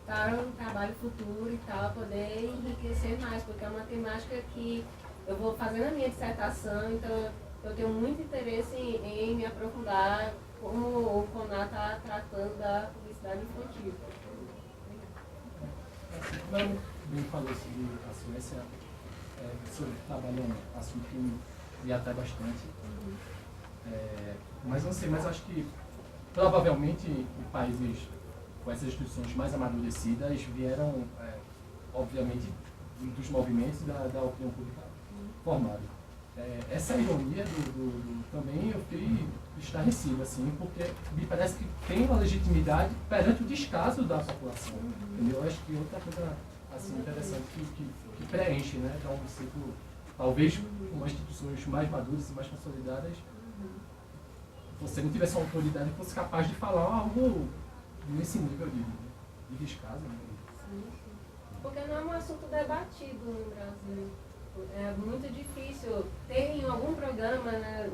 para um trabalho futuro e tal, poder enriquecer mais, porque é uma temática que eu vou fazer na minha dissertação, então eu tenho muito interesse em me aprofundar como o CONAR está tratando da publicidade infantil. Como bem falou sobre a Suécia, sobre trabalho um assunto que me atrai bastante. Mas não sei, mas acho que provavelmente em países com essas instituições mais amadurecidas vieram, obviamente, dos movimentos da opinião pública formada. Essa ironia também eu fiquei estarrecido, assim, porque me parece que tem uma legitimidade perante o descaso da população. Entendeu? Eu acho que outra coisa assim, interessante que preenche, né? Então, um ciclo, talvez com instituições mais maduras e mais consolidadas, você não tivesse uma autoridade que fosse capaz de falar algo nesse nível de descaso. Né? Sim. Porque não é um assunto debatido no Brasil. É muito difícil ter em algum programa na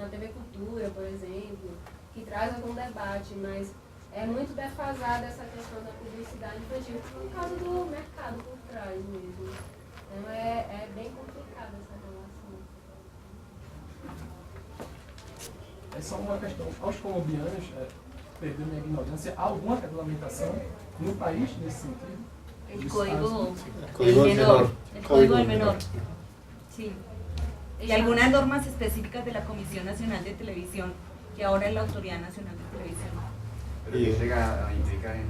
TV Cultura, por exemplo, que traz algum debate, mas é muito defasada essa questão da publicidade infantil por causa do mercado por trás mesmo. Então é bem complicada essa relação. é só uma questão. Aos colombianos, perdendo minha ignorância, há alguma regulamentação no país nesse sentido? El código, Código el del menor, menor. el Código código del del menor. menor. Sí. Y algunas normas específicas de la Comisión Nacional de Televisión, que ahora es la Autoridad Nacional de Televisión. Pero que llega a implicar en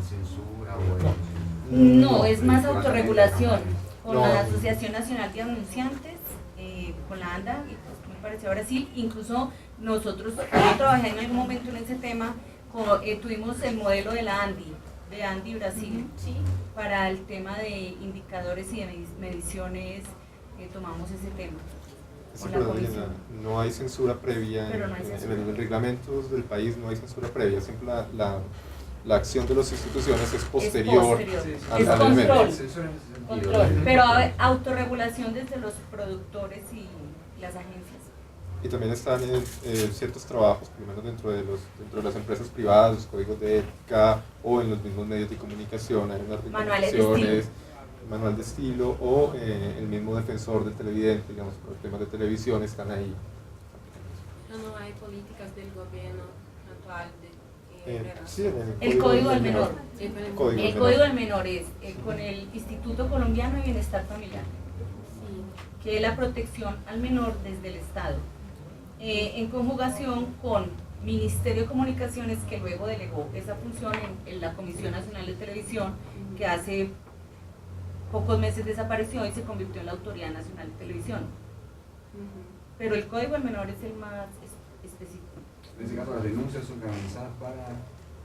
censura o en... No, es más autorregulación. Con No. la Asociación Nacional de Anunciantes, con la ANDA, y pues me pareció Brasil, incluso nosotros, yo trabajé en algún momento en ese tema, tuvimos el modelo de la ANDI, de ANDI Brasil, Sí. para el tema de indicadores y de mediciones, tomamos ese tema. Sí, Con la pero comisión. no hay censura previa Pero no hay en censura. los reglamentos del país, no hay censura previa, siempre la acción de las instituciones es posterior, posterior. al Es al control. evento. Censura en ese sentido. Control, pero autorregulación desde los productores y las agencias. Y también están ciertos trabajos, por lo menos dentro de las empresas privadas, los códigos de ética o en los mismos medios de comunicación, hay unas Manuales de reglamentaciones, manual de estilo o el mismo defensor del televidente, digamos, por los temas de televisión están ahí. No hay políticas del gobierno actual de Sí, en El código del menor. Código El del código menor. del menor es con el Instituto Colombiano de Bienestar Familiar, que es la protección al menor desde el Estado, en conjugación con Ministerio de Comunicaciones, que luego delegó esa función en la Comisión Nacional de Televisión, que hace pocos meses desapareció y se convirtió en la Autoridad Nacional de Televisión. Pero el código del menor es el más específico En ese caso, las denuncias son canalizadas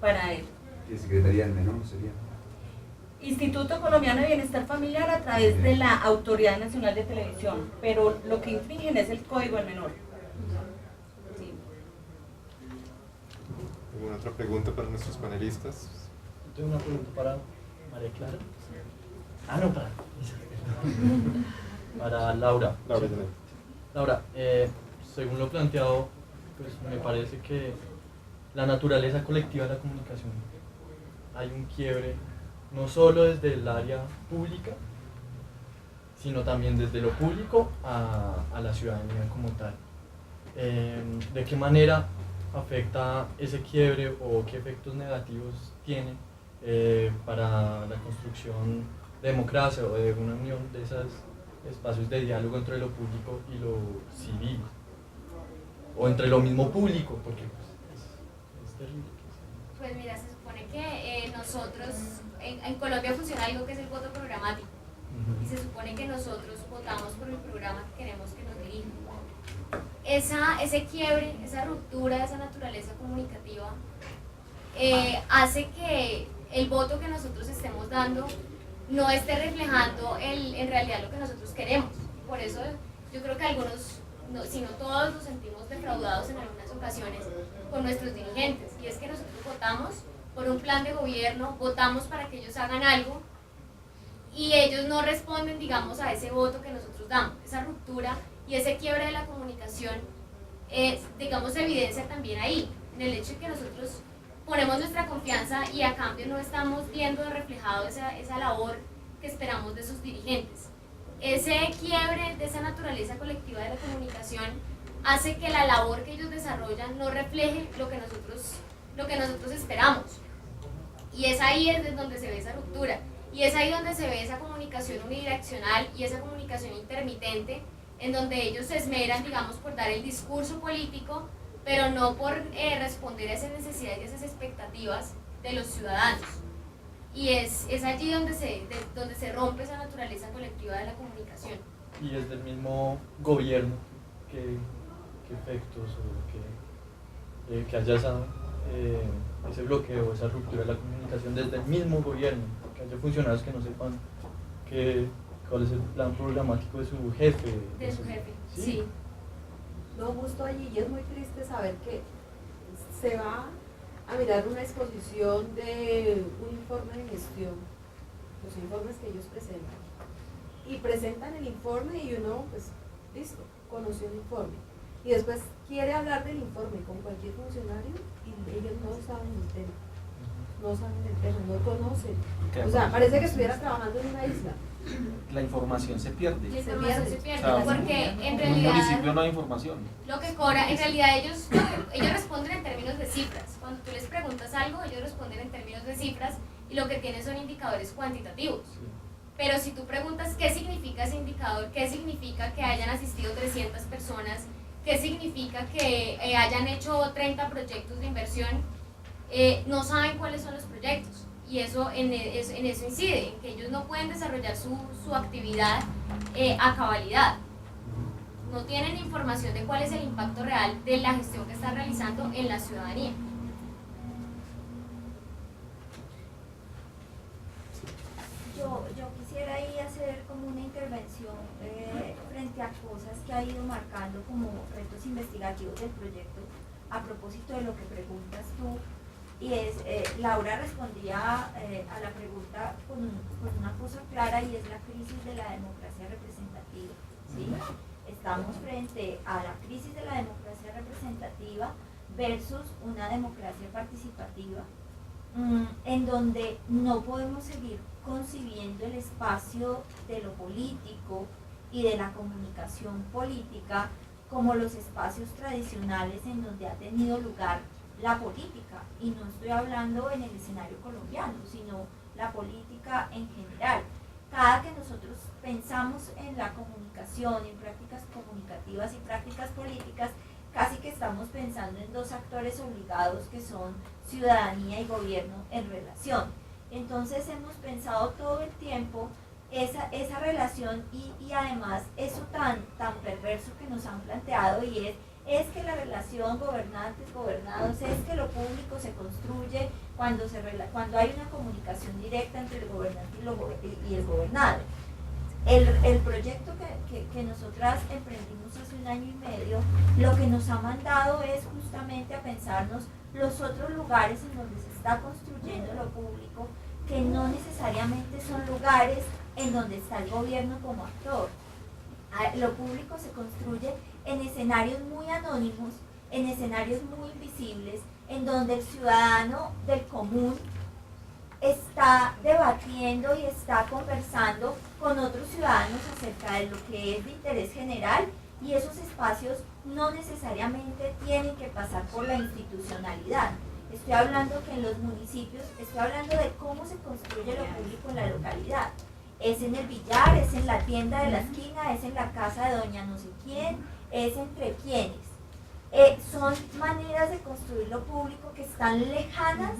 para él. ¿Qué Secretaría del Menor sería? Instituto Colombiano de Bienestar Familiar a través de la Autoridad Nacional de Televisión, pero lo que infringen es el código del menor. Sí. ¿Alguna otra pregunta para nuestros panelistas? Tengo una pregunta para María Clara. Ah, no, para Laura. Laura, Sí. Janet. Laura, según lo planteado, pues me parece que la naturaleza colectiva de la comunicación, hay un quiebre no solo desde el área pública, sino también desde lo público a la ciudadanía como tal. ¿De qué manera afecta ese quiebre o qué efectos negativos tiene para la construcción de democracia o de una unión de esos espacios de diálogo entre lo público y lo civil? O entre lo mismo público, porque pues, es terrible. Pues mira, se supone que nosotros, en Colombia funciona algo que es el voto programático. Y se supone que nosotros votamos por el programa que queremos que nos dirija. Ese quiebre, esa ruptura de esa naturaleza comunicativa hace que el voto que nosotros estemos dando no esté reflejando en realidad lo que nosotros queremos. Por eso yo creo que algunos, si no todos, nos sentimos defraudados en algunas ocasiones con nuestros dirigentes. Y es que nosotros votamos por un plan de gobierno, votamos para que ellos hagan algo y ellos no responden, digamos, a ese voto que nosotros damos. Esa ruptura y ese quiebre de la comunicación, digamos, se evidencia también ahí, en el hecho de que nosotros ponemos nuestra confianza y a cambio no estamos viendo reflejado esa labor que esperamos de sus dirigentes. Ese quiebre de esa naturaleza colectiva de la comunicación hace que la labor que ellos desarrollan no refleje lo que nosotros esperamos. Y es ahí desde donde se ve esa ruptura. Y es ahí donde se ve esa comunicación unidireccional y esa comunicación intermitente, en donde ellos se esmeran, digamos, por dar el discurso político, pero no por responder a esas necesidades y esas expectativas de los ciudadanos. Y es allí donde se rompe esa naturaleza colectiva de la comunicación. Y desde el mismo gobierno, ¿qué efectos o que haya ese bloqueo, esa ruptura de la comunicación desde el mismo gobierno, que haya funcionarios que no sepan cuál es el plan programático de su jefe? De su jefe, ¿Sí? sí. No, justo allí, y es muy triste saber que se va a mirar una exposición de un informe de gestión, los informes que ellos presentan, y presentan el informe y uno, pues, listo, conoció el informe, y después quiere hablar del informe con cualquier funcionario y ellos no saben el tema, no conocen, o sea, parece que estuviera trabajando en una isla, la información se pierde. La información se pierde, O sea, porque en en un realidad municipio no hay información. lo que cobra, en realidad ellos responden en términos de cifras. Cuando tú les preguntas algo, ellos responden en términos de cifras y lo que tienen son indicadores cuantitativos. Pero si tú preguntas qué significa ese indicador, qué significa que hayan asistido 300 personas, qué significa que hayan hecho 30 proyectos de inversión, no saben cuáles son los proyectos. Y eso en eso incide, en que ellos no pueden desarrollar su actividad a cabalidad. No tienen información de cuál es el impacto real de la gestión que están realizando en la ciudadanía. Yo quisiera ahí hacer como una intervención frente a cosas que ha ido marcando como retos investigativos del proyecto a propósito de lo que preguntas tú. Y es, Laura respondía a la pregunta con una cosa clara, y es la crisis de la democracia representativa, ¿sí? Estamos frente a la crisis de la democracia representativa versus una democracia participativa, en donde no podemos seguir concibiendo el espacio de lo político y de la comunicación política como los espacios tradicionales en donde ha tenido lugar la política, y no estoy hablando en el escenario colombiano, sino la política en general. Cada que nosotros pensamos en la comunicación, en prácticas comunicativas y prácticas políticas, casi que estamos pensando en dos actores obligados que son ciudadanía y gobierno en relación. Entonces hemos pensado todo el tiempo esa relación y además eso tan perverso que nos han planteado, y es que la relación gobernantes-gobernados, es que lo público se construye cuando hay una comunicación directa entre el gobernante y el gobernado. El proyecto que nosotras emprendimos hace 1 año y medio, lo que nos ha mandado es justamente a pensarnos los otros lugares en donde se está construyendo lo público, que no necesariamente son lugares en donde está el gobierno como actor. Lo público se construye en escenarios muy anónimos, en escenarios muy invisibles, en donde el ciudadano del común está debatiendo y está conversando con otros ciudadanos acerca de lo que es de interés general, y esos espacios no necesariamente tienen que pasar por la institucionalidad. Estoy hablando que en los municipios, estoy hablando de cómo se construye lo público en la localidad. Es en el billar, es en la tienda de la esquina, es en la casa de doña no sé quién, es entre quienes. Son maneras de construir lo público que están lejanas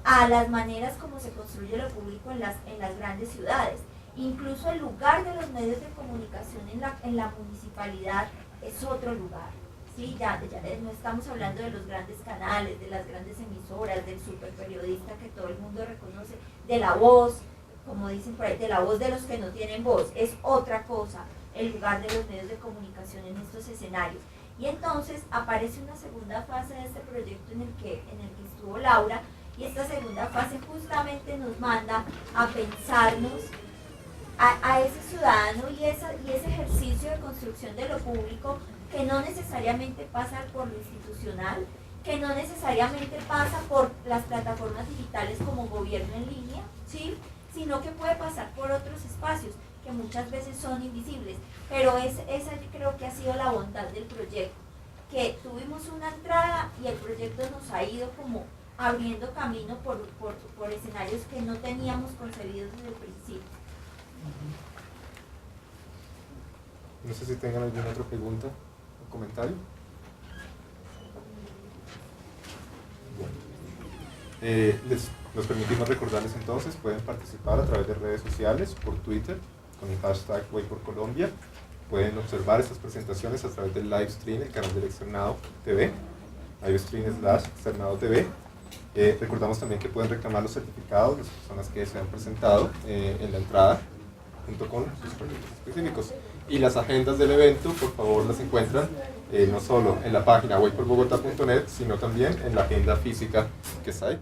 a las maneras como se construye lo público en las grandes ciudades. Incluso el lugar de los medios de comunicación en la municipalidad es otro lugar. ¿Sí? Ya no estamos hablando de los grandes canales, de las grandes emisoras, del superperiodista que todo el mundo reconoce, de la voz, como dicen por ahí, de la voz de los que no tienen voz. Es otra cosa el lugar de los medios de comunicación en estos escenarios. Y entonces aparece una segunda fase de este proyecto en el que estuvo Laura, y esta segunda fase justamente nos manda a pensarnos a ese ciudadano y ese ejercicio de construcción de lo público, que no necesariamente pasa por lo institucional, que no necesariamente pasa por las plataformas digitales como gobierno en línea, ¿sí? Sino que puede pasar por otros espacios que muchas veces son invisibles. Pero esa creo que ha sido la bondad del proyecto, que tuvimos una entrada y el proyecto nos ha ido como abriendo camino por escenarios que no teníamos concebidos desde el principio. No sé si tengan alguna otra pregunta o comentario. Bueno. Nos permitimos recordarles entonces, pueden participar a través de redes sociales, por Twitter, con el hashtag WayPorColombia. Pueden observar estas presentaciones a través del live stream, el canal del Externado TV, livestream/Externado TV. Recordamos también que pueden reclamar los certificados de las personas que se han presentado en la entrada, junto con sus proyectos específicos. Y las agendas del evento, por favor, las encuentran no solo en la página wayporbogota.net, sino también en la agenda física que está ahí.